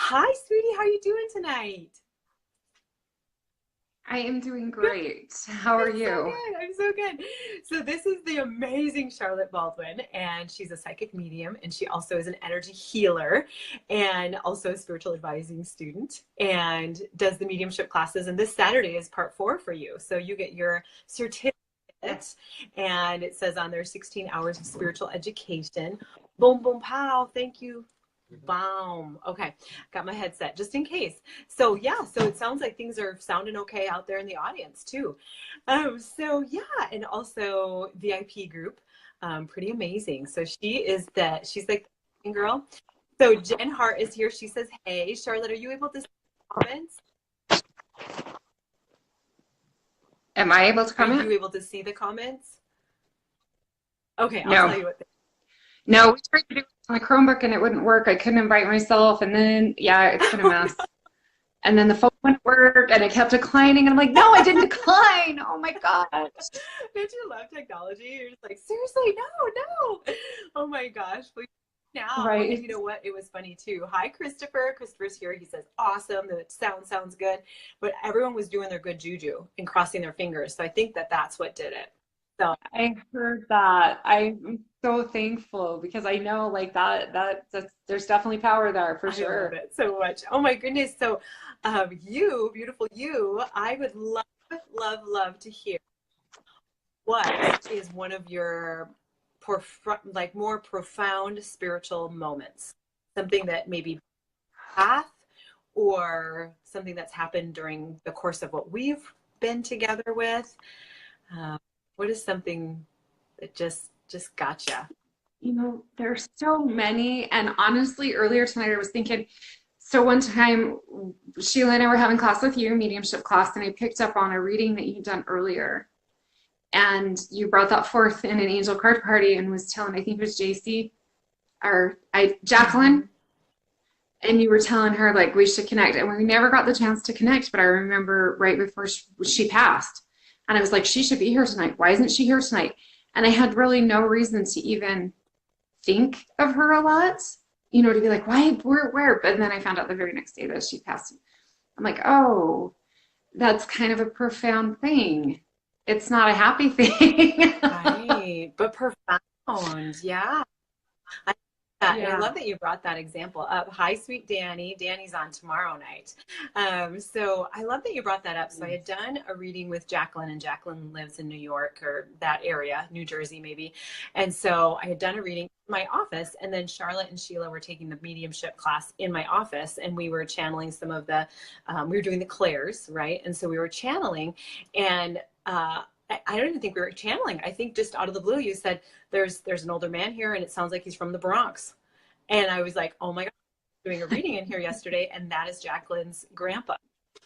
Hi, sweetie. How are you doing tonight? I am doing Good. great. How are I'm so you? good. I'm so good. So this is the amazing Charlotte Baldwin, and she's a psychic medium, and she also is an energy healer, and also a spiritual advising student, and does the mediumship classes. And this Saturday is part 4 for you. So you get your certificate, and it says on there 16 hours of spiritual education. Boom, boom, pow. Thank you. Boom. Okay. Got my headset just in case. So yeah, so it sounds like things are sounding okay out there in the audience too. So yeah, and also VIP group, pretty amazing. So she's like the girl. So Jen Hart is here. She says, "Hey, Charlotte, are you able to see the comments? Am I able to Are comment? you able to see the comments?" Okay, I'll No. tell you what. No, we tried to do it on the Chromebook and it wouldn't work. I couldn't invite myself. And then, yeah, it's been a Oh no, mess. And then the phone wouldn't work and it kept declining. And I'm like, no, I didn't decline. Oh my gosh. don't you love technology? You're just like, seriously, no, no. Oh my gosh. Now, and Right. you know what? It was funny too. Hi, Christopher. Christopher's here. He says, awesome. The sounds good. But everyone was doing their good juju and crossing their fingers. So I think that that's what did it. So I heard that. I'm so thankful because I know like that's there's definitely power there for I love sure. it so much. Oh my goodness. So, you, beautiful you, I would love, love, love to hear what is one of your like more profound spiritual moments, something that maybe path or something that's happened during the course of what we've been together with. uh, what is something that just gotcha? There's so many. And honestly, earlier tonight I was thinking, so one time Sheila and I were having class with you, mediumship class, and I picked up on a reading that you'd done earlier. And you brought that forth in an angel card party and was telling, I think it was JC or Mm-hmm. Jacqueline, and you were telling her like we should connect. And we never got the chance to connect, but I remember right before she passed. And I was like, she should be here tonight. Why isn't she here tonight? And I had really no reason to even think of her a lot, to be like, why, where? But then I found out the very next day that she passed. I'm like, oh, that's kind of a profound thing. It's not a happy thing. Right, but profound, yeah. I and I Yeah. love that you brought that example up. Hi, sweet Danny. Danny's on tomorrow night. So I love that you brought that up. So I had done a reading with Jacqueline, and Jacqueline lives in New York or that area, New Jersey maybe. And so I had done a reading in my office, and then Charlotte and Sheila were taking the mediumship class in my office, and we were channeling some of we were doing the clairs, right? And so we were channeling, and I don't even think we were channeling. I think just out of the blue, you said, there's an older man here and it sounds like he's from the Bronx. And I was like, oh my God, doing a reading in here yesterday, and that is Jacqueline's grandpa.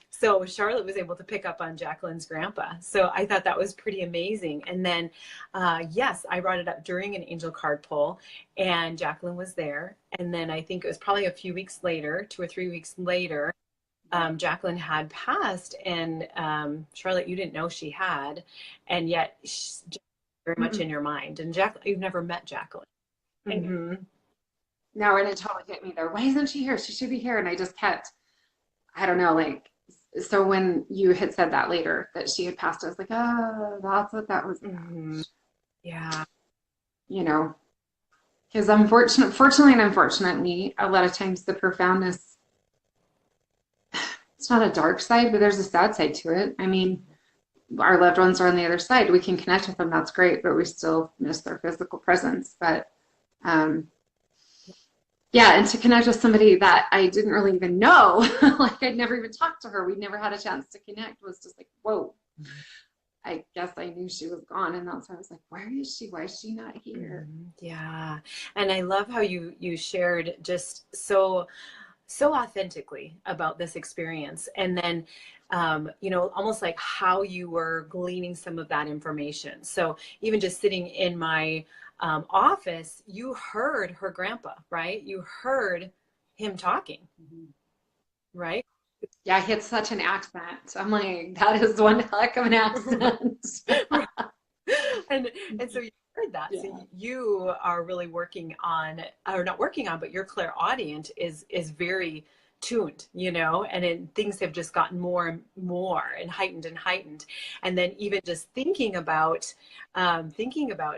So Charlotte was able to pick up on Jacqueline's grandpa. So I thought that was pretty amazing. And then, yes, I brought it up during an angel card pull, and Jacqueline was there. And then I think it was probably a few weeks later, 2 or 3 weeks later, Jacqueline had passed, and Charlotte, you didn't know she had, and yet she's very much Mm-mm. in your mind. And Jacqueline, you've never met Jacqueline. Mm-hmm. No, and it totally hit me there. Why isn't she here? She should be here. And I just kept, I don't know, like, so when you had said that later that she had passed, I was like, oh, that's what that was Mm-hmm. about. Yeah. You know, because fortunately and unfortunately, a lot of times the profoundness, it's not a dark side, but there's a sad side to it. I mean, our loved ones are on the other side. We can connect with them. That's great, but we still miss their physical presence. But um, yeah, and to connect with somebody that I didn't really even know, like I'd never even talked to her, we'd never had a chance to connect, was just like, whoa. I guess I knew she was gone, and that's why I was like, where is she? Why is she not here? Yeah. And I love how you shared just so authentically about this experience, and then almost like how you were gleaning some of that information. So even just sitting in my office, you heard her grandpa, right? You heard him talking, right? Yeah, he had such an accent. I'm like, that is one heck of an accent. and and so you heard that, so Yeah. you are really working on, or not working on, but your clairaudient is very tuned, and things have just gotten more and more and heightened and heightened. And then even just thinking about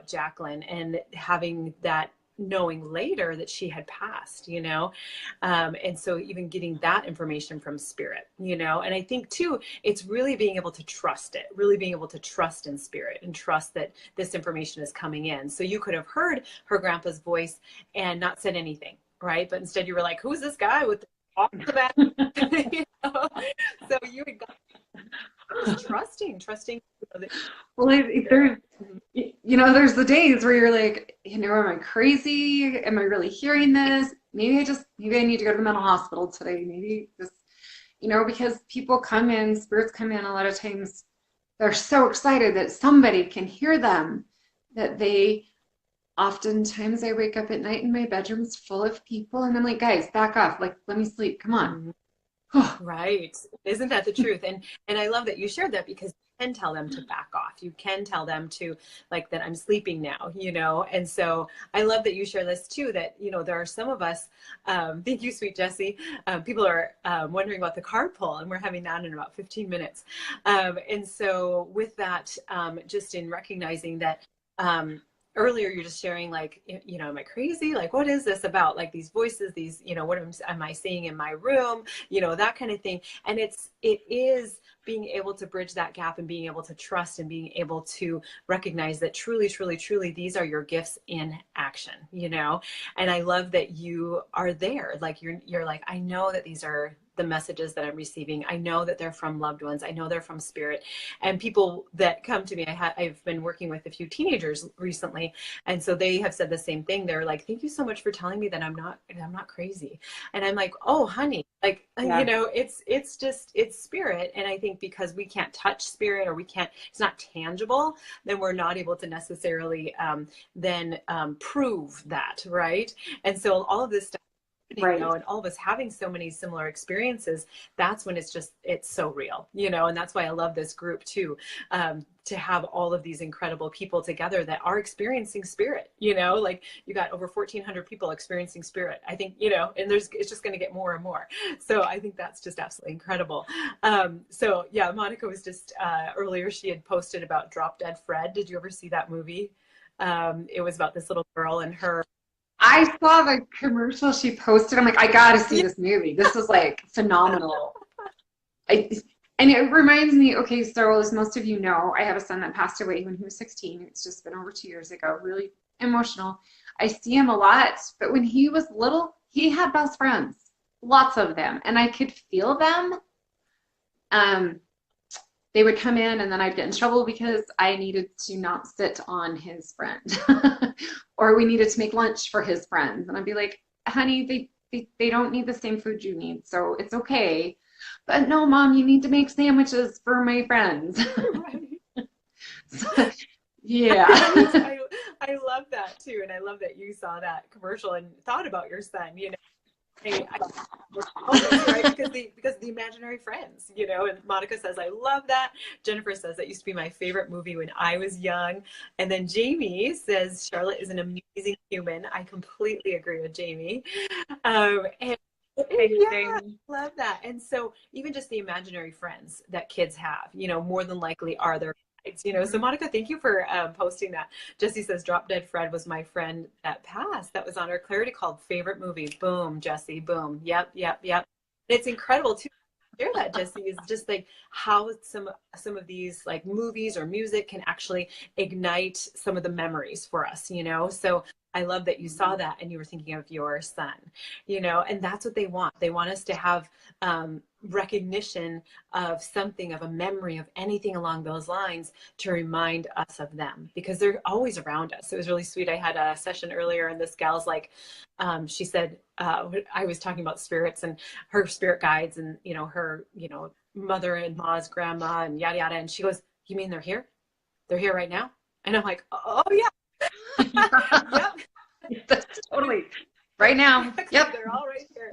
Jacqueline and having that knowing later that she had passed, and so even getting that information from spirit, and I think too, it's really being able to trust it, really being able to trust in spirit and trust that this information is coming in. So you could have heard her grandpa's voice and not said anything, right? But instead you were like, who's this guy with the back? So you had got just trusting, that, Well, there's the days where you're like, am I crazy? Am I really hearing this? Maybe I need to go to the mental hospital today. Maybe just, because people come in, spirits come in a lot of times, they're so excited that somebody can hear them that oftentimes I wake up at night and my bedroom's full of people and I'm like, guys, back off. Like, let me sleep. Come on. Right. Isn't that the truth? And I love that you shared that, because you can tell them to back off. You can tell them to, like, that I'm sleeping now, and so I love that you share this too, that, there are some of us, thank you, sweet Jessie. People are wondering about the card pull, and we're having that in about 15 minutes. And so with that, just in recognizing that, earlier you're just sharing, like, am I crazy? Like, what is this about? Like, these voices, these, what am I seeing in my room? That kind of thing. And it is being able to bridge that gap and being able to trust and being able to recognize that truly, truly, truly, these are your gifts in action, and I love that you are there. Like, you're like, I know that these are the messages that I'm receiving. I know that they're from loved ones. I know they're from spirit. And people that come to me, I've been working with a few teenagers recently, and so they have said the same thing. They're like, thank you so much for telling me that I'm not crazy. And I'm like, oh honey, like, it's spirit. And I think because we can't touch spirit, or it's not tangible, then we're not able to necessarily then prove that, right? And so all of this stuff, Right. and all of us having so many similar experiences, that's when it's so real, and that's why I love this group too, to have all of these incredible people together that are experiencing spirit, like you got over 1,400 people experiencing spirit, I think, and it's just going to get more and more. So I think that's just absolutely incredible. So yeah, Monica was just, earlier she had posted about Drop Dead Fred. Did you ever see that movie? It was about this little girl and her. I saw the commercial she posted. I'm like, I gotta see this movie. This was like phenomenal. And it reminds me, okay, so as most of you know, I have a son that passed away when he was 16. It's just been over 2 years ago. Really emotional. I see him a lot, but when he was little, he had best friends, lots of them, and I could feel them. They would come in and then I'd get in trouble because I needed to not sit on his friend or we needed to make lunch for his friends. And I'd be like, honey, they don't need the same food you need, so it's okay. But no, Mom, you need to make sandwiches for my friends. So, yeah. I love that too. And I love that you saw that commercial and thought about your son, right? Because the imaginary friends, and Monica says, I love that. Jennifer says that used to be my favorite movie when I was young. And then Jamie says Charlotte is an amazing human. I completely agree with Jamie. And yeah, I love that. And so even just the imaginary friends that kids have, more than likely are their guides, So Monica, thank you for posting that. Jessie says Drop Dead Fred was my friend that passed. That was on our Clarity Called favorite movie. Boom, Jessie, boom. Yep. It's incredible too. Share that, Jessie, is just like how some of these like movies or music can actually ignite some of the memories for us, So I love that you saw that and you were thinking of your son, and that's what they want. They want us to have recognition of something, of a memory, of anything along those lines to remind us of them, because they're always around us. It was really sweet. I had a session earlier and this gal's like, she said, I was talking about spirits and her spirit guides and, her, mother-in-law's grandma and yada, yada. And she goes, you mean they're here? They're here right now? And I'm like, oh yeah. Yep. That's totally right now. Yep. They're all right here.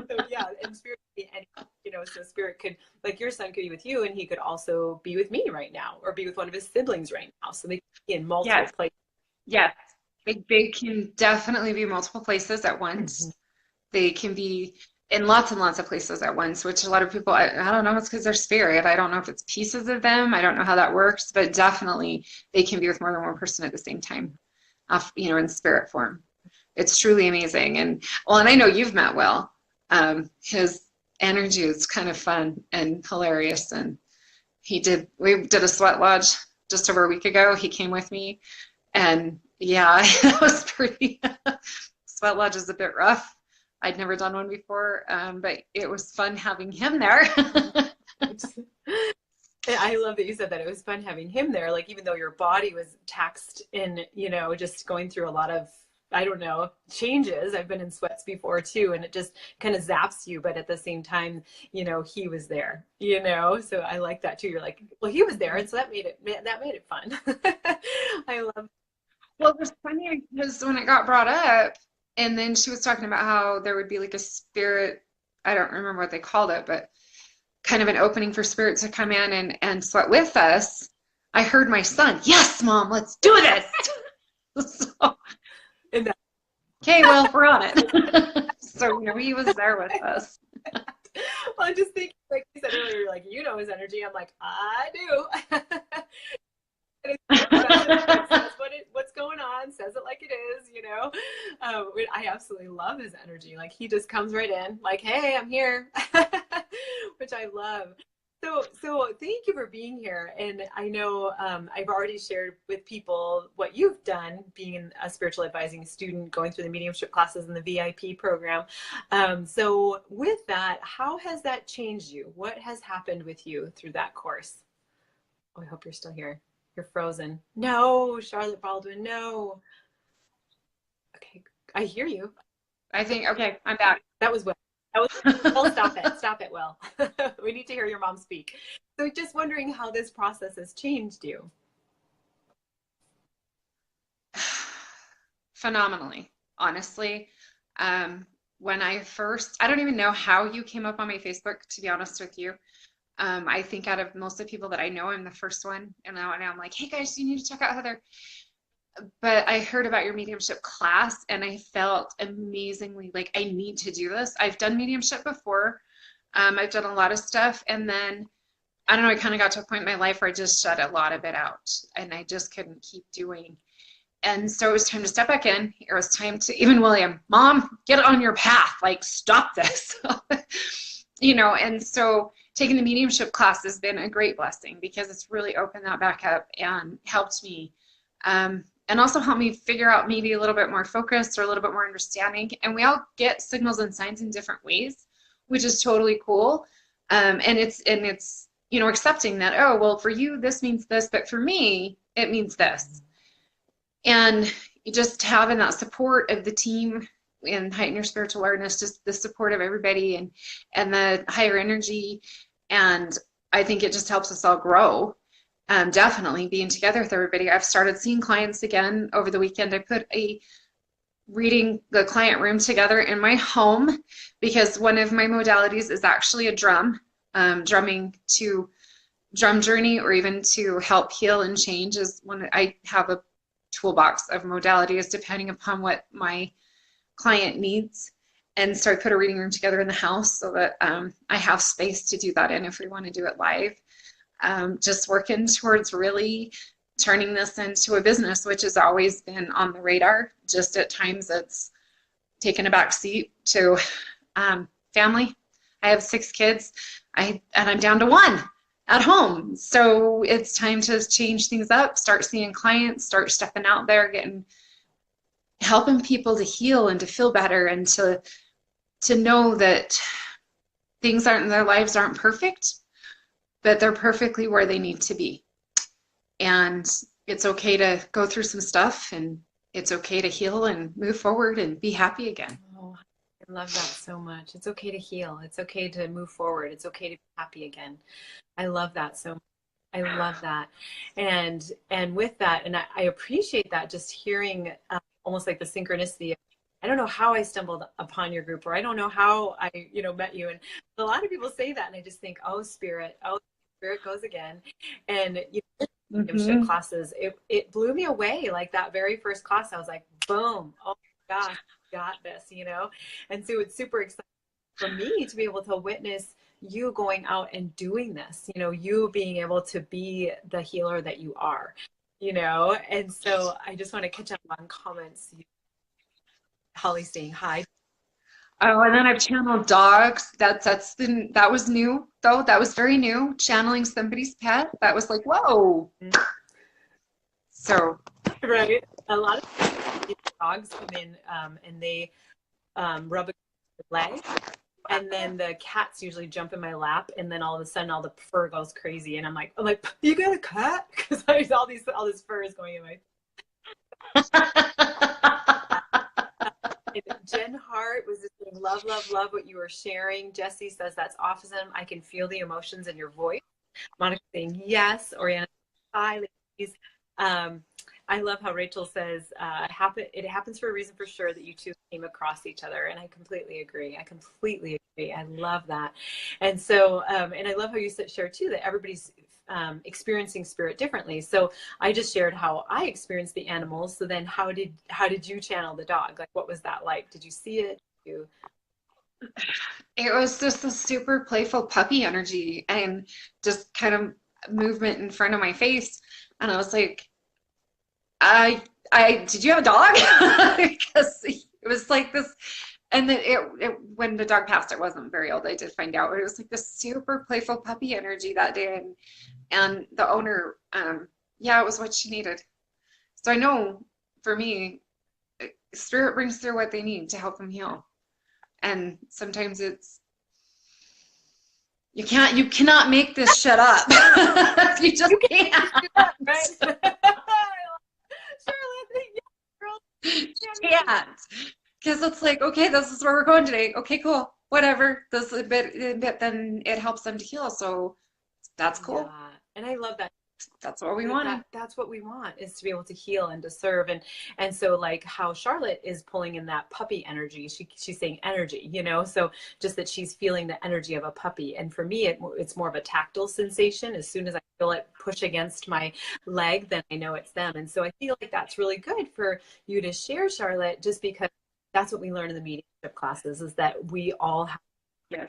So yeah, and spirit could be any, so spirit could, like your son could be with you and he could also be with me right now or be with one of his siblings right now. So they can be in multiple places. Yes. They can definitely be multiple places at once. They can be in lots and lots of places at once, which a lot of people, I don't know, it's because they're spirit. I don't know if it's pieces of them. I don't know how that works, but definitely they can be with more than one person at the same time, in spirit form. It's truly amazing. And well, and I know you've met Will. His energy is kind of fun and hilarious. And we did a sweat lodge just over a week ago. He came with me, and yeah, it was pretty, sweat lodge is a bit rough. I'd never done one before, but it was fun having him there. I love that you said that. It was fun having him there. Like, even though your body was taxed and, just going through a lot of, I don't know, changes. I've been in sweats before too, and it just kind of zaps you. But at the same time, he was there, so I like that too. You're like, well, he was there. And so that made it fun. I love. Well, it was funny because when it got brought up, and then she was talking about how there would be like a spirit, I don't remember what they called it, but kind of an opening for spirit to come in and sweat with us. I heard my son, yes, Mom, let's do this. So, okay, well, we're on it. So, he was there with us. Well, I'm just thinking, like you said earlier, you're like, his energy. I'm like, I do. What's going on, says it like it is, I absolutely love his energy. Like, he just comes right in like, hey, I'm here. Which I love. So thank you for being here. And I know I've already shared with people what you've done, being a spiritual advising student, going through the mediumship classes and the VIP program. So with that, how has that changed you? What has happened with you through that course? Oh, I hope you're still here. You're frozen. No, Charlotte Baldwin, no. Okay, I hear you. I think, okay, I'm back. That was Will. Well, stop it. Stop it, Will. We need to hear your mom speak. So just wondering how this process has changed you. Phenomenally, honestly. When I don't even know how you came up on my Facebook, to be honest with you. I think out of most of the people that I know, I'm the first one. And now I'm like, hey guys, you need to check out Heather. But I heard about your mediumship class and I felt amazingly like I need to do this. I've done mediumship before. I've done a lot of stuff. And then, I don't know, I kind of got to a point in my life where I just shut a lot of it out and I just couldn't keep doing. And so it was time to step back in. It was time to, even William, Mom, get on your path. Like, stop this. And so taking the mediumship class has been a great blessing because it's really opened that back up and helped me. And also helped me figure out maybe a little bit more focus or a little bit more understanding. And we all get signals and signs in different ways, which is totally cool. And it's accepting that, oh, well, for you, this means this, but for me, it means this. And just having that support of the team and heighten your spiritual awareness, just the support of everybody and the higher energy. And I think it just helps us all grow. Definitely being together with everybody. I've started seeing clients again over the weekend. I put reading the client room together in my home because one of my modalities is actually a drumming to drum journey, or even to help heal and change is one. I have a toolbox of modalities depending upon what my client needs. And so I put a reading room together in the house so that I have space to do that in if we want to do it live. Just working towards really turning this into a business, which has always been on the radar. Just at times it's taken a back seat to family. I have 6 kids, and I'm down to 1 at home. So it's time to change things up, start seeing clients, start stepping out there, helping people to heal and to feel better and to know that things in their lives aren't perfect, but they're perfectly where they need to be. And it's okay to go through some stuff, and it's okay to heal and move forward and be happy again. Oh, I love that so much. It's okay to heal. It's okay to move forward. It's okay to be happy again. I love that so much. I love that. And with that, and I appreciate that, just hearing almost like the synchronicity. I don't know how I stumbled upon your group, or I don't know how I, met you. And a lot of people say that, and I just think, oh, spirit goes again. And mediumship classes, it blew me away. Like that very first class, I was like, boom, oh my gosh, got this, And so it's super exciting for me to be able to witness you going out and doing this, you know, you being able to be the healer that you are, you know. And so I just want to catch up on comments. Holly saying hi. Oh, and then I've channeled dogs. That was new though. That was very new. Channeling somebody's pet. That was like, whoa. So Right. A lot of dogs come in and they rub a leg, and then the cats usually jump in my lap, and then all of a sudden all the fur goes crazy, and I'm like, you got a cat? Because all this fur is going in my. Jen Hart was just saying, love, love, love what you were sharing. Jessie says that's awesome. I can feel the emotions in your voice. Monica saying yes. Oriana, hi, ladies. I love how Rachel says it happens for a reason for sure that you two came across each other, and I completely agree. I love that. And so, and I love how you shared too that everybody's experiencing spirit differently. So I just shared how I experienced the animals. So then how did you channel the dog? Like, what was that like? Did you see it? it was just a super playful puppy energy and just kind of movement in front of my face. And I was like, did you have a dog? Because it was like this, and then when the dog passed, it wasn't very old. I did find out, but it was like this super playful puppy energy that day, and the owner, yeah, it was what she needed. So I know for me, spirit brings through what they need to help them heal, and sometimes you cannot make this shit up. You just can't. Right? Can't, because it's like, okay, this is where we're going today. Okay, cool, whatever. This a bit, then it helps them to heal. So that's cool. Yeah. And I love that. That's what we wanted. That's what we want, is to be able to heal and to serve. And so like how Charlotte is pulling in that puppy energy, she's saying energy, you know, so just that she's feeling the energy of a puppy. And for me, it's more of a tactile sensation. As soon as I feel it push against my leg, then I know it's them. And so I feel like that's really good for you to share, Charlotte, just because that's what we learn in the mediumship classes, is that we all have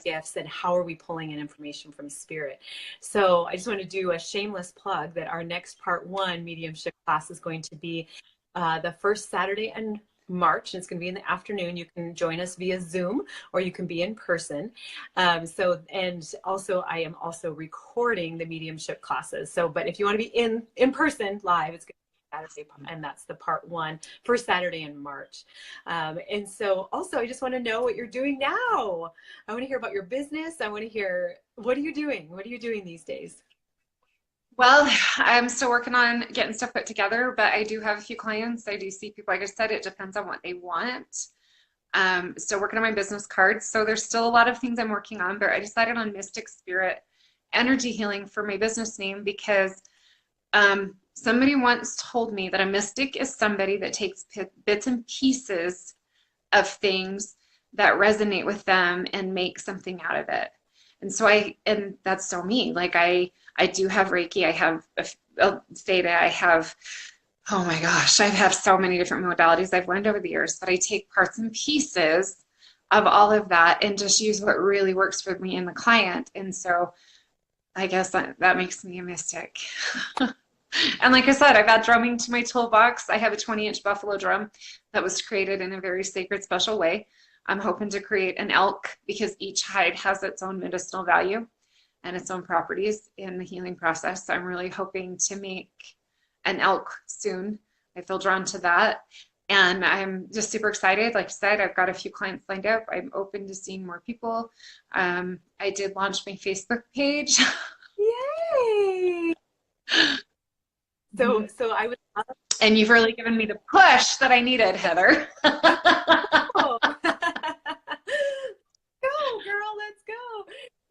gifts, and how are we pulling in information from spirit. So I just want to do a shameless plug that our next part 1 mediumship class is going to be the first Saturday in March, and it's going to be in the afternoon. You can join us via Zoom, or you can be in person. And also I am also recording the mediumship classes. So, but if you want to be in person live, it's going to Saturday, and that's the part 1 for Saturday in March. And so also I just want to know what you're doing now. I want to hear about your business. I want to hear, what are you doing? What are you doing these days? Well, I'm still working on getting stuff put together, but I do have a few clients. I do see people. Like I said, it depends on what they want. Still working on my business cards. So there's still a lot of things I'm working on, but I decided on Mystic Spirit Energy Healing for my business name because somebody once told me that a mystic is somebody that takes bits and pieces of things that resonate with them and make something out of it. And so and that's so me. Like I do have Reiki, I have a Theta, I have, oh my gosh, I have so many different modalities I've learned over the years, but I take parts and pieces of all of that and just use what really works for me and the client. And so I guess that makes me a mystic. And like I said, I've added drumming to my toolbox. I have a 20-inch buffalo drum that was created in a very sacred, special way. I'm hoping to create an elk because each hide has its own medicinal value and its own properties in the healing process. So I'm really hoping to make an elk soon. I feel drawn to that. And I'm just super excited. Like I said, I've got a few clients lined up. I'm open to seeing more people. I did launch my Facebook page. Yay! So I would love. And you've really given me the push that I needed, Heather. Oh. Go, girl, let's go.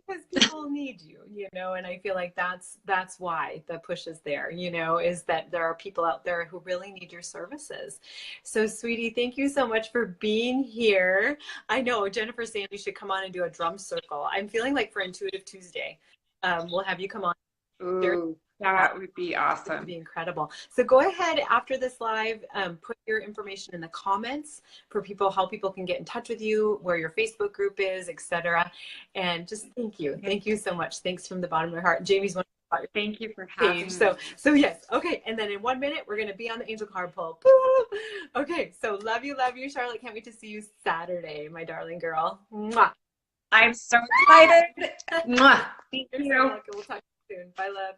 Because people need you, you know, and I feel like that's why the push is there, you know, is that there are people out there who really need your services. So, sweetie, thank you so much for being here. I know Jennifer saying you should come on and do a drum circle. I'm feeling like for Intuitive Tuesday, we'll have you come on Ooh, that would be It would awesome. be incredible. So go ahead after this live, put your information in the comments for people, how people can get in touch with you, where your Facebook group is, etc. And just thank you. Thank you so much. Thanks from the bottom of my heart. Jamie's one about your Thank you for page. having So me. yes. Okay. And then in 1 minute, we're going to be on the angel card pull. Okay. So love you, Charlotte. Can't wait to see you Saturday, my darling girl. Mwah. I'm so excited. Mwah. Thank You're so you. welcome. We'll talk soon. Bye, love.